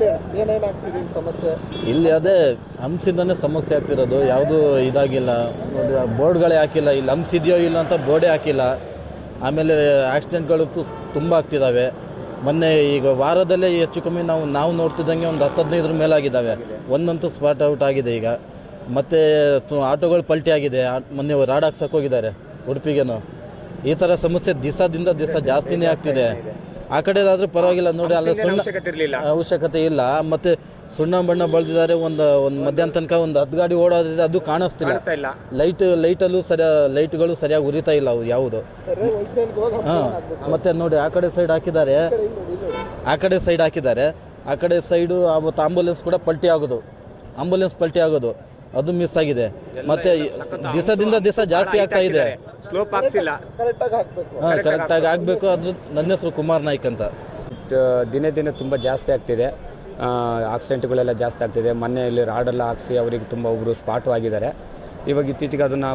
ಹೇಳಿ ಏನೇನಾಗ್ತಿದೆ ಈ ಸಮಸ್ಯೆ? ಇಲ್ಲಿ ಅದೇ ಹಂಪ್ಸಿಂದನೇ ಸಮಸ್ಯೆ ಆಗ್ತಿರೋದು. ಯಾವುದೂ ಇದಾಗಿಲ್ಲ ನೋಡಿ, ಬೋರ್ಡ್ಗಳೇ ಹಾಕಿಲ್ಲ. ಇಲ್ಲಿ ಹಂಪ್ಸ್ ಇದೆಯೋ ಇಲ್ಲ ಅಂತ ಬೋರ್ಡೇ ಹಾಕಿಲ್ಲ. ಆಮೇಲೆ ಆಕ್ಸಿಡೆಂಟ್ಗಳು ತುಂಬ ಆಗ್ತಿದ್ದಾವೆ. ಮೊನ್ನೆ ಈಗ ವಾರದಲ್ಲೇ ಹೆಚ್ಚು ಕಮ್ಮಿ ನಾವು ನೋಡ್ತಿದ್ದಂಗೆ ಒಂದು 10-15 ಮೇಲಾಗಿದ್ದಾವೆ. ಒಂದಂತೂ ಸ್ಪಾಟ್ ಔಟ್ ಆಗಿದೆ ಈಗ. ಮತ್ತು ಆಟೋಗಳು ಪಲ್ಟಿ ಆಗಿದೆ. ಮೊನ್ನೆ ರಾಡ್ ಹಾಕ್ಸಕ್ಕೆ ಹೋಗಿದ್ದಾರೆ ಉಡುಪಿಗೇನು. ಈ ಥರ ಸಮಸ್ಯೆ ದಿವಸ ಜಾಸ್ತಿನೇ ಆಗ್ತಿದೆ. ಆ ಕಡೆದಾದರೂ ಪರವಾಗಿಲ್ಲ ನೋಡಿ, ಅಲ್ಲ ಅವಶ್ಯಕತೆ ಇಲ್ಲ. ಮತ್ತು ಸುಣ್ಣ ಬಣ್ಣ ಬಳದಿದ್ದಾರೆ. ಒಂದು ಮಧ್ಯಾಹ್ನ ತನಕ ಒಂದು 10 ಗಾಡಿ ಓಡೋದಿದೆ, ಅದು ಕಾಣಿಸ್ತಿಲ್ಲ. ಲೈಟಲ್ಲೂ ಲೈಟ್ಗಳು ಸರಿಯಾಗಿ ಉರಿತಾ ಇಲ್ಲ ಅವು ಯಾವುದು. ಹಾಂ, ಮತ್ತು ನೋಡಿ ಆ ಕಡೆ ಸೈಡ್ ಹಾಕಿದ್ದಾರೆ. ಆ ಕಡೆ ಸೈಡು ಅವತ್ತು ಆಂಬುಲೆನ್ಸ್ ಕೂಡ ಪಲ್ಟಿ ಆಗೋದು ಅದು ಮಿಸ್ ಆಗಿದೆ. ಮತ್ತೆ ದಿವಸ ಜಾಸ್ತಿ ಆಗ್ತಾ ಇದೆ. ಸ್ಲೋಪ್ ಹಾಕ್ಸಿಲ್ಲ, ಕರೆಕ್ಟಾಗಿ ಆಗಬೇಕು. ಅದು ನನ್ನ ಹೆಸರು ಕುಮಾರ್ ನಾಯ್ಕ್ ಅಂತ. ದಿನೇ ತುಂಬ ಜಾಸ್ತಿ ಆಗ್ತಿದೆ. ಆಕ್ಸಿಡೆಂಟ್ಗಳೆಲ್ಲ ಜಾಸ್ತಿ ಆಗ್ತಿದೆ. ಮೊನ್ನೆ ಇಲ್ಲಿ ರಾಡೆಲ್ಲ ಹಾಕ್ಸಿ ಅವರಿಗೆ ತುಂಬ ಒಬ್ಬರು ಸ್ಪಾಟು ಆಗಿದ್ದಾರೆ. ಇವಾಗ ಇತ್ತೀಚೆಗೆ ಅದನ್ನು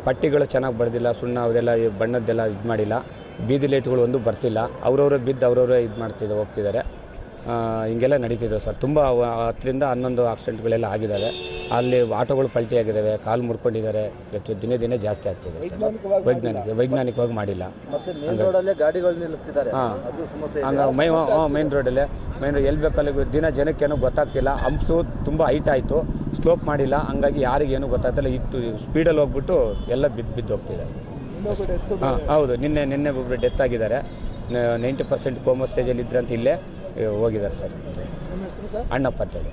ಪಟ್ಟಿಗಳು ಚೆನ್ನಾಗಿ ಬರೆದಿಲ್ಲ, ಸುಣ್ಣ ಅವರೆಲ್ಲ ಬಣ್ಣದ್ದೆಲ್ಲ ಇದು ಮಾಡಿಲ್ಲ. ಬೀದಿ ಲೈಟ್ಗಳು ಒಂದು ಬರ್ತಿಲ್ಲ. ಅವರವರೇ ಬಿದ್ದು ಅವರವರೇ ಇದು ಹೋಗ್ತಿದ್ದಾರೆ. ಹಿಂಗೆಲ್ಲ ನಡೀತಿದೆ ಸರ್. ತುಂಬ 10ರಿಂದ 11 ಆಕ್ಸಿಡೆಂಟ್ಗಳೆಲ್ಲ ಆಗಿದ್ದಾವೆ. ಅಲ್ಲಿ ಆಟೋಗಳು ಪಲ್ಟಿ ಆಗಿದ್ದಾವೆ, ಕಾಲು ಮುರ್ಕೊಂಡಿದ್ದಾರೆ. ದಿನೇ ಜಾಸ್ತಿ ಆಗ್ತಿದೆ ಸರ್. ವೈಜ್ಞಾನಿಕವಾಗಿ ಮಾಡಿಲ್ಲ. ಹಾಂ, ಮೈನ್ ರೋಡಲ್ಲೇ ಎಲ್ಲಿ ಬೇಕಲ್ಲಿ ಜನಕ್ಕೇನೋ ಗೊತ್ತಾಗ್ತಿಲ್ಲ. ಹಂಪ್ಸು ತುಂಬ ಹೈಟ್ ಆಯಿತು, ಸ್ಲೋಪ್ ಮಾಡಿಲ್ಲ. ಹಂಗಾಗಿ ಯಾರಿಗೇನು ಗೊತ್ತಾಗ್ತಿಲ್ಲ. ಇತ್ತು ಸ್ಪೀಡಲ್ಲಿ ಹೋಗ್ಬಿಟ್ಟು ಎಲ್ಲ ಬಿದ್ದು ಹೋಗ್ತಿದೆ. ಹಾಂ, ಹೌದು. ನಿನ್ನೆ ಒಬ್ಬರು ಡೆತ್ ಆಗಿದ್ದಾರೆ. 90% ಕೋಮಾ ಸ್ಟೇಜಲ್ಲಿ ಇದ್ರಂತ ಇಲ್ಲೇ ಹೋಗಿದ್ದಾರೆ ಸರ್. ಅಣ್ಣಪ್ಪ ಅಂತೇಳಿ.